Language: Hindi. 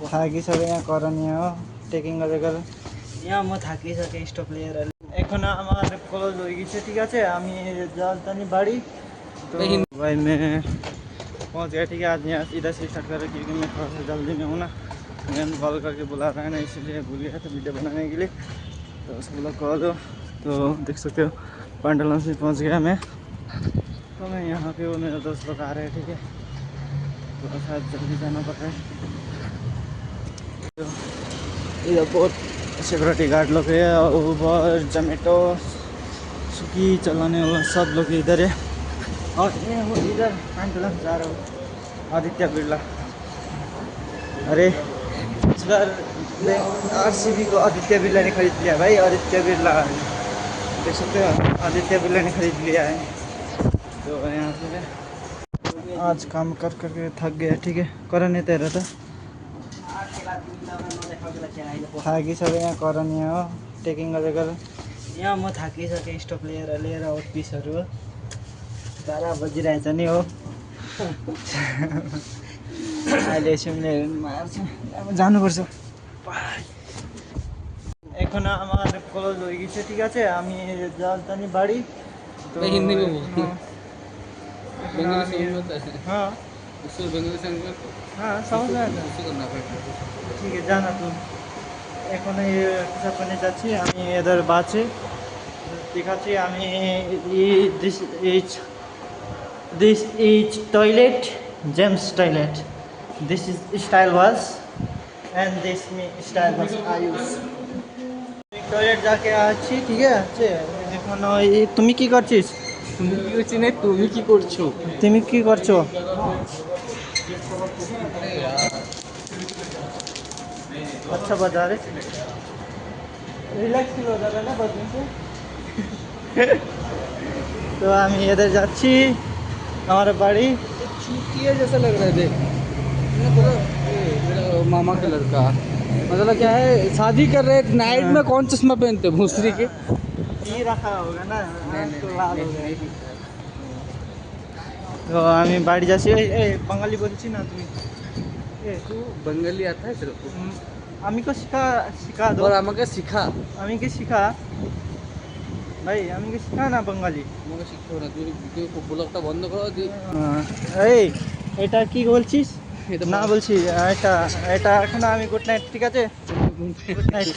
থাকিসকে করণীয় টেকিং गरेको यहाँ म থাকিসকে स्टॉप लिएर এখন আমার কলেজ হয়ে গেছে ঠিক আছে আমি রাজধানী বাড়ি तो भाई मैं पहुंच गया ठीक है आज यहाँ सीधा से स्टार्ट कर रहा क्योंकि मैं थोड़ा सा जल्दी में हूँ ना मैंने कॉल करके बुला रहा है ना इसलिए भूल गया था वीडियो बनाने के लिए तो सब लोग कॉल हो तो देख सकते हो पांडुलंस में पहुँच गया मैं तो मैं यहाँ पे वो मेरे दोस्त लोग आ रहे हैं ठीक है थोड़ा सा जल्दी जाना पड़ रहा है तो इधर बहुत सिक्योरिटी गार्ड लोग है ऊबर जोमेटो स्विगी चलाने वाला सब लोग इधर है और ये वो इधर पांडुलंस जा रहा हूँ आदित्य बिरला अरे इस बार आरसीबी को आदित्य बिरला ने खरीद लिया भाई आदित्य बिरला देख सकते हो आदित्य बिरला ने खरीद लिया है तो यहाँ से आज काम कर करके थक गया ठीक है करने तेरा था थाकिसके यहाँ करनीय हो टेकिङ गरेको यहाँ म थाकिसकेँ स्टप लिएर आउट पिसहरू 12 बजिरहेछ नि हो अहिले सिमले मार्छ जानुपर्छ এখন আমার কলেজ হয়ে গেছে ঠিক আছে আমি রাজধানী বাড়ি তো हिंदी में बोल बंगाली हाँ उसको बंगाली संग हाँ समझ में आता उसको करना पड़ेगा ঠিক আছে জানা তুমি এখন এই কিছু করতে যাচ্ছি আমি এদের বাসে ঠিক আছে আমি this is toilet James toilet this is style was and this me style was I use toilet যাকে আছি ঠিক আছে এখন ওই তুমি কি করছিস তুমি কি করছিস না তুমি কি করছো তুমি কি করছো अच्छा बजा रहे रिलैक्स फील हो जाता है ना बजने से तो हम इधर जाच्छी हमारे बाड़ी चूतिया जैसा लग रहा है देख मैंने बोला मेरा मामा का लड़का मतलब क्या है शादी कर रहे नाइट में कौन चश्मा पहनते भूसरी के ये रखा होगा ना तो लाल हो गया तो আমি বাড়ি যাচ্ছি এই বাঙালি বলছি না তুমি तू बंगाली आता है तेरे को আমি কো শিখা দো और আমাকে শিখা আমি কি শিখা ভাই আমি কি শিখা না বাঙালি আমাকে শিখতে হবে না তুই ব্লগটা বন্ধ করো এই এটা কি বলছিস এটা না বলছি এটা এটা এখন আমি গুড নাইট ঠিক আছে গুড নাইট